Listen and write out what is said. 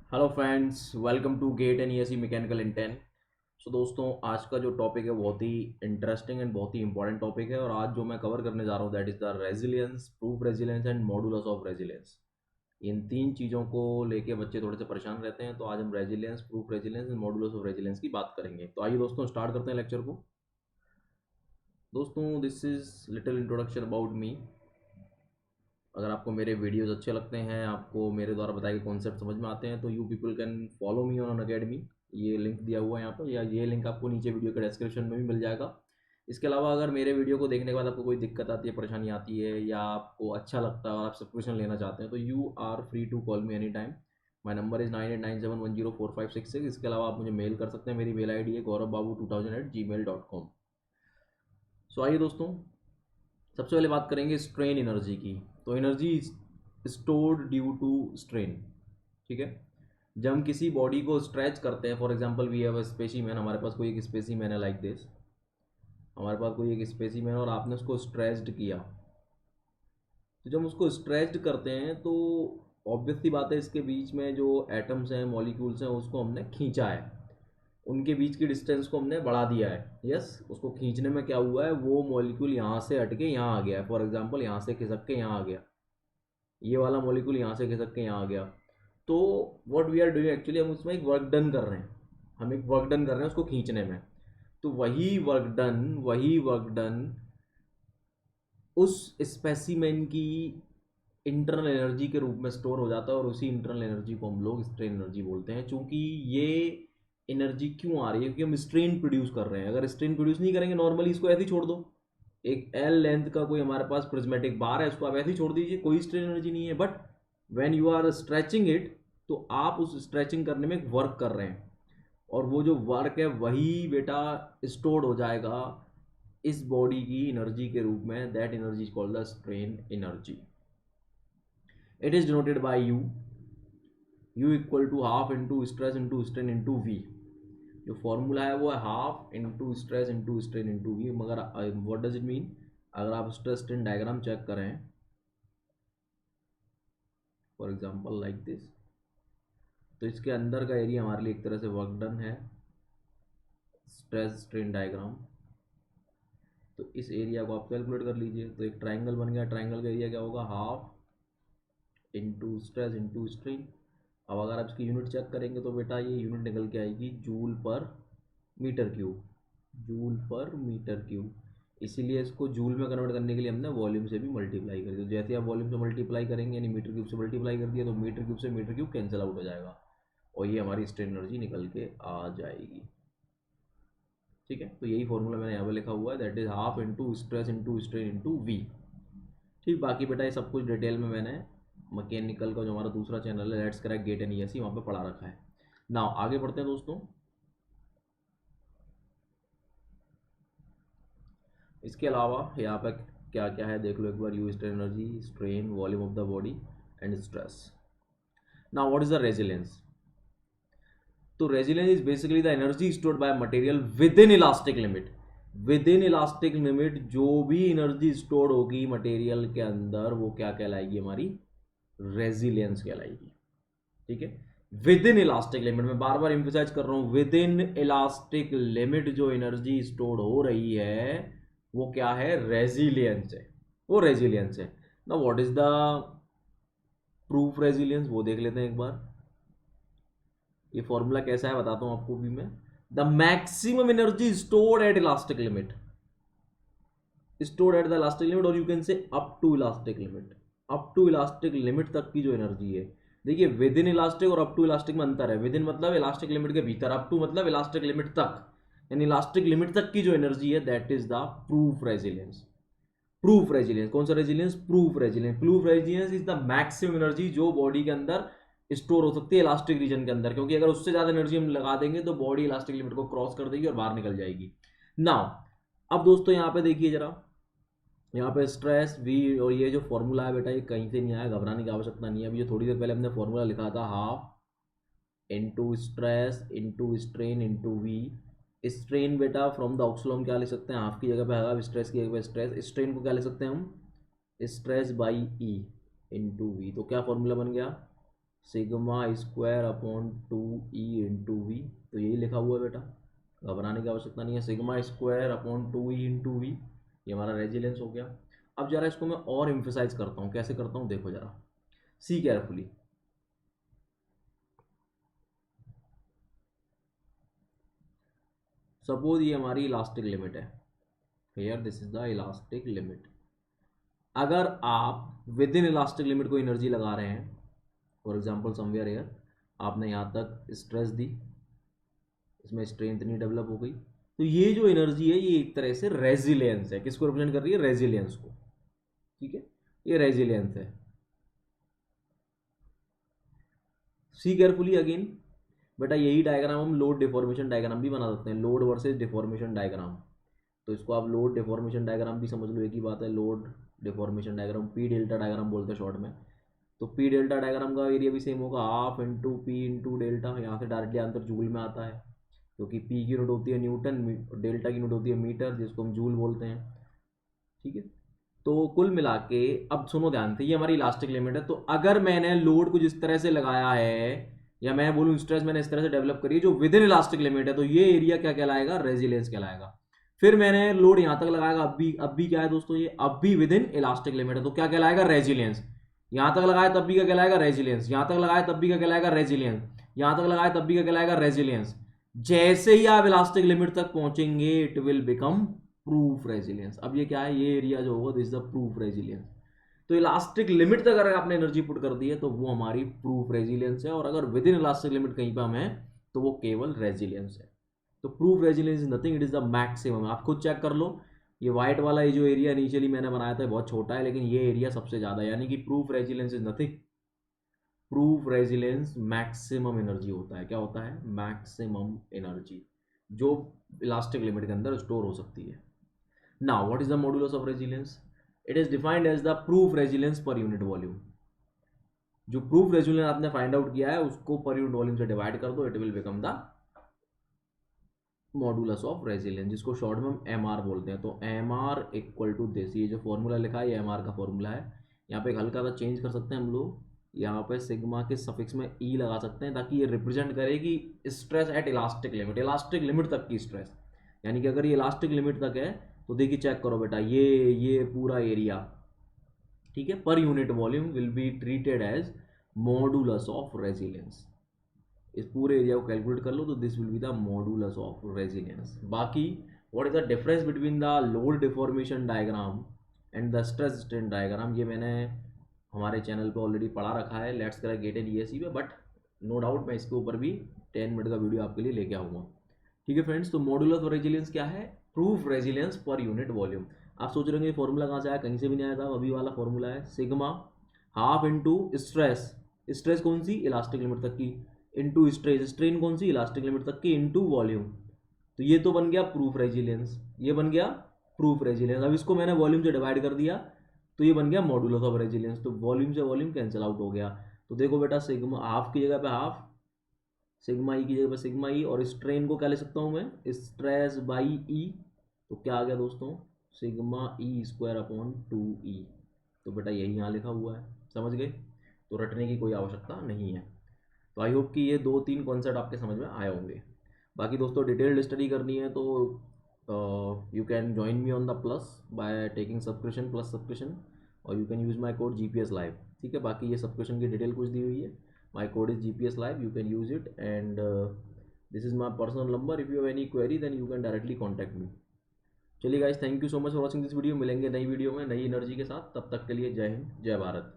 Hello friends, welcome to GATE and ESE mechanical in 10। So दोस्तों, आज का जो टॉपिक है बहुत ही इंटरेस्टिंग एंड बहुत ही इंपॉर्टेंट टॉपिक है। और आज जो मैं कवर करने जा रहा हूँ that is the resilience, proof resilience and modulus of resilience. इन तीन चीज़ों को लेके बच्चे थोड़े से परेशान रहते हैं, तो आज हम resilience, proof resilience and modulus of resilience की बात करेंगे। तो आइए दोस्तों स्टार्ट करते हैं लेक्चर को। दोस्तों, this is little introduction about me. अगर आपको मेरे वीडियोस अच्छे लगते हैं, आपको मेरे द्वारा बताए गए कॉन्सेप्ट समझ में आते हैं, तो you people can follow me on academy. ये लिंक दिया हुआ है यहाँ पर, या ये लिंक आपको नीचे वीडियो के डिस्क्रिप्शन में भी मिल जाएगा। इसके अलावा अगर मेरे वीडियो को देखने के बाद आपको कोई दिक्कत आती है, परेशानी आती है, या आपको अच्छा लगता है और आप सब्सक्रिप्शन लेना चाहते हैं, तो you are free to call me any time. My number is 9897104566। इसके अलावा आप मुझे मेल कर सकते हैं। मेरी मेल आई डी है gaurabbabu2000@gmail.com। सो आइए दोस्तों, सबसे पहले बात करेंगे स्ट्रेन एनर्जी की। तो energy stored due to strain. ठीक है, जब हम किसी बॉडी को स्ट्रेच करते हैं, for example we have a specimen, हमारे पास कोई एक स्पेसिमेन है लाइक दिस। हमारे पास कोई एक स्पेसिमेन और आपने उसको स्ट्रेच्ड किया। तो जब हम उसको स्ट्रेच्ड करते हैं तो ऑब्वियस सी बात है, इसके बीच में जो एटम्स हैं, मॉलिक्यूल्स हैं, उसको हमने खींचा है। उनके बीच की डिस्टेंस को हमने बढ़ा दिया है। यस, उसको खींचने में क्या हुआ है, वो मॉलिक्यूल यहाँ से हट के यहाँ आ गया है। फॉर एग्जांपल यहाँ से खिसक के यहाँ आ गया, ये वाला मॉलिक्यूल यहाँ से खिसक के यहाँ आ गया। तो what we are doing actually, हम उसमें एक वर्क डन कर रहे हैं। हम एक वर्क डन कर रहे हैं उसको खींचने में। तो वही वर्क डन उस स्पेसिमेन की इंटरनल एनर्जी के रूप में स्टोर हो जाता है, और उसी इंटरनल एनर्जी को हम लोग स्ट्रेन एनर्जी बोलते हैं। चूंकि ये एनर्जी क्यों आ रही है, क्योंकि हम स्ट्रेन प्रोड्यूस कर रहे हैं। अगर स्ट्रेन प्रोड्यूस नहीं करेंगे, नॉर्मली इसको ऐसे ही छोड़ दो। एक एल लेंथ का कोई हमारे पास प्रिज्मेटिक बार है, उसको आप ऐसे ही छोड़ दीजिए, कोई स्ट्रेन एनर्जी नहीं है। But when you are stretching it, तो आप उस स्ट्रेचिंग करने में एक वर्क कर रहे हैं, और वो जो वर्क है वही बेटा स्टोर्ड हो जाएगा इस बॉडी की एनर्जी के रूप में। That energy is called the strain energy. It is denoted by U. U equal to half into stress into strain into V. जो फॉर्मूला है वो है half into stress into strain into V. मगर what does it mean, अगर आप stress strain diagram check करें, for example like this, तो इसके अंदर का एरिया हमारे लिए एक तरह से वर्क डन है, स्ट्रेस स्ट्रेन डायग्राम। तो इस एरिया को आप कैलकुलेट कर लीजिए। तो एक ट्राइंगल बन गया, ट्राइंगल का एरिया क्या होगा, half into stress into strain. अब अगर आप इसकी यूनिट चेक करेंगे तो बेटा ये यूनिट निकल के आएगी joule per metre cube. Joule per metre cube. इसीलिए इसको जूल में कन्वर्ट करने के लिए हमने वॉल्यूम से भी मल्टीप्लाई कर दिया। तो जैसे आप वॉल्यूम से मल्टीप्लाई करेंगे, यानी मीटर क्यूब से मल्टीप्लाई कर दिया, तो मीटर क्यूब से मीटर क्यूब कैंसिल आउट हो जाएगा, और ये हमारी स्ट्रेन एनर्जी निकल के आ जाएगी। ठीक है, तो यही फॉर्मूला मैंने यहाँ पे लिखा हुआ है, that is half into stress into strain into V. ठीक, बाकी बेटा ये सब कुछ डिटेल में मैंने मैकेनिकल का जो हमारा दूसरा चैनल है let's crack GATE and ESE, वहाँ पे पढ़ा रखा है। नाउ आगे बढ़ते हैं दोस्तों। इसके अलावा यहाँ पे क्या क्या है देख लो एक बार। U strain energy, strain, volume of the body and stress. Now what is the resilience. तो resilience is basically the energy stored by material within elastic limit. Within elastic limit जो भी energy stored होगी material के अंदर, वो क्या कहलाएगी, हमारी रेजिलियंस कहलाएगी। ठीक है, विद इन इलास्टिक लिमिट, मैं बार बार एम्फेसाइज कर रहा हूं, विद इन इलास्टिक लिमिट जो एनर्जी स्टोर्ड हो रही है वो क्या है, रेजिलियंस है। वो रेजिलियंस है। ना what is the proof resilience, वो देख लेते हैं एक बार। ये फॉर्मूला कैसा है बताता हूं आपको भी मैं। The maximum energy stored at elastic limit, stored at the elastic limit, और you can say up to elastic limit. Up to elastic limit तक की जो एनर्जी है, देखिए विद इन इलास्टिक और अप टू इलास्टिक में अंतर है। विद इन मतलब इलास्टिक लिमिट के भीतर, अप टू मतलब इलास्टिक लिमिट तक, यानी इलास्टिक लिमिट तक की जो एनर्जी है, that is the proof resilience. Proof resilience कौन सा resilience, proof resilience. Proof resilience is the maximum energy जो बॉडी के अंदर स्टोर हो सकती है इलास्टिक रीजन के अंदर, क्योंकि अगर उससे ज्यादा एनर्जी हम लगा देंगे तो बॉडी इलास्टिक लिमिट को क्रॉस कर देगी और बाहर निकल जाएगी। नाउ अब दोस्तों यहाँ पे देखिए जरा, यहाँ पे स्ट्रेस वी, और ये जो फॉर्मूला है बेटा ये कहीं से नहीं आया, घबराने की आवश्यकता नहीं है। अभी जो थोड़ी देर पहले हमने फॉर्मूला लिखा था, half into stress into strain into V. Strain बेटा फ्रॉम द ऑक्सलॉम क्या लिख सकते हैं, हाफ की जगह पे है, स्ट्रेस की जगह पे स्ट्रेस। स्ट्रेन को क्या लिख सकते हैं हम, stress by E into V. तो क्या फॉर्मूला बन गया, sigma square upon 2E into V. तो यही लिखा हुआ है बेटा, घबराने की आवश्यकता नहीं है। Sigma square upon 2E into V, ये हमारा रेजिलेंस हो गया। अब जरा इसको मैं और एम्फेसाइज करता हूँ, कैसे करता हूँ देखो जरा, सी केयरफुली। सपोज ये हमारी इलास्टिक लिमिट है, here this is the elastic limit. अगर आप विद इन इलास्टिक लिमिट को एनर्जी लगा रहे हैं, फॉर एग्जाम्पल समवेयर हियर आपने यहाँ तक स्ट्रेस दी, इसमें स्ट्रेंथ नहीं डेवलप हो गई, तो ये जो एनर्जी है ये एक तरह से रेजिलियंस है। किसको रिप्रेजेंट कर रही है? रेजिलियंस को। ठीक है, ये रेजिलियंस है। सी केयरफुली अगेन बेटा, यही डायग्राम हम लोड डिफॉर्मेशन डायग्राम भी बना सकते हैं, लोड वर्सेस डिफॉर्मेशन डायग्राम। तो इसको आप लोड डिफॉर्मेशन डायग्राम भी समझ लो, एक ही बात है। Load deformation diagram, P delta diagram बोलते हैं शॉर्ट में। तो पी डेल्टा डायग्राम का एरिया भी सेम होगा, half into P into delta. यहाँ से डायरेक्टली आंसर जूल में आता है, क्योंकि पी की यूनिट होती है न्यूटन, डेल्टा की यूनिट होती है मीटर, जिसको हम जूल बोलते हैं। ठीक है, तो कुल मिला के अब सुनो ध्यान से, ये हमारी इलास्टिक लिमिट है। तो अगर मैंने लोड कुछ इस तरह से लगाया है, या मैं बोलूँ स्ट्रेस मैंने इस तरह से डेवलप करी है जो विद इन इलास्टिक लिमिट है, तो ये एरिया क्या कहलाएगा? रेजिलियंस कहलाएगा। फिर मैंने लोड यहां तक लगाएगा, अब भी क्या है दोस्तों, ये अब भी विद इन इलास्टिक लिमिट है, तो क्या कहलाएगा? रेजिलियंस। यहां तक लगाया तब भी क्या कहलाएगा? रेजिलियंस। यहां तक लगाया तब भी क्या कहलाएगा? रेजिलियंस। यहां तक लगाया तब भी क्या कहलाएगा? रेजिलियंस। जैसे ही आप इलास्टिक लिमिट तक पहुंचेंगे it will become proof resilience. अब ये क्या है? ये एरिया जो होगा this is the proof resilience. तो इलास्टिक लिमिट तक अगर आपने एनर्जी पुट कर दी है तो वो हमारी प्रूफ रेजिलियंस है, और अगर विद इन इलास्टिक लिमिट कहीं पर हम है तो वो केवल रेजिलियंस है। तो proof resilience is nothing, it is the maximum. आप खुद चेक कर लो, ये व्हाइट वाला ये जो एरिया इनिशियली मैंने बनाया था बहुत छोटा है, लेकिन ये एरिया सबसे ज्यादा है, यानी कि proof resilience is nothing. Proof resilience maximum energy होता है। क्या होता है? मैक्सिमम एनर्जी जो इलास्टिक लिमिट के अंदर स्टोर हो सकती है। Now what is the modulus of resilience? It is defined as the proof resilience per unit volume. जो प्रूफ रेजिलियंस आपने फाइंड आउट किया है उसको पर यूनिट वॉल्यूम से डिवाइड कर दो, it will become the modulus of resilience, जिसको शॉर्ट में हम एम आर बोलते हैं। तो M R equal to this, ये जो फॉर्मूला लिखा है ये एम आर का फॉर्मूला है। यहाँ पे एक हल्का सा चेंज कर सकते हैं हम लोग, यहाँ पे सिग्मा के सफिक्स में ई लगा सकते हैं, ताकि ये रिप्रेजेंट करे कि stress eight elastic limit, elastic limit तक की स्ट्रेस। यानी कि अगर ये इलास्टिक लिमिट तक है तो देखिए चेक करो बेटा, ये पूरा एरिया, ठीक है, per unit volume will be treated as modulus of resilience. इस पूरे एरिया को कैलकुलेट कर लो तो this will be the modulus of resilience. बाकी what is the difference between the load deformation diagram and the stress strain diagram, ये मैंने हमारे चैनल पे ऑलरेडी पढ़ा रखा है, let's crack GATE in ESE पे, बट नो डाउट मैं इसके ऊपर भी 10 मिनट का वीडियो आपके लिए लेके आऊँगा। ठीक है फ्रेंड्स, तो मॉडुलस ऑफ रेजिलियंस क्या है? Proof resilience per unit volume. आप सोच रहे होंगे फॉर्मूला कहाँ से आया? कहीं से भी नहीं आया था, अभी वाला फॉर्मूला है, sigma half into stress, stress कौन सी? इलास्टिक लिमिट तक की, इंटू स्ट्रेस, स्ट्रेन कौन सी? इलास्टिक लिमिट तक की, इंटू वॉल्यूम। तो ये तो बन गया प्रूफ रेजिलियंस, ये बन गया प्रूफ रेजिलियंस। अब इसको मैंने वॉल्यूम से डिवाइड कर दिया तो ये बन गया मॉडुलस ऑफ रेजिलियंस। तो वॉल्यूम से वॉल्यूम कैंसिल आउट हो गया। तो देखो बेटा, सिग्मा हाफ की जगह पे हाफ, सिग्मा ई की जगह पे सिग्मा ई, और स्ट्रेन को क्या ले सकता हूँ मैं? स्ट्रेस बाई ई। तो क्या आ गया दोस्तों? Sigma E square upon 2E। तो बेटा यही यहाँ लिखा हुआ है, समझ गए? तो रटने की कोई आवश्यकता नहीं है। तो आई होप कि ये 2-3 कॉन्सेप्ट आपके समझ में आए होंगे। बाकी दोस्तों डिटेल्ड स्टडी करनी है तो you can join me on the plus by taking subscription, plus subscription, और you can use my code GPS live. ठीक है, बाकी ये सब्सक्रिप्शन की डिटेल कुछ दी हुई है, my code is GPS live, you can use it, and this is my personal number. If you have any query then you can directly contact me. चलिए guys, thank you so much for watching this video. मिलेंगे नई video में नई energy के साथ, तब तक के लिए जय हिंद, जय भारत।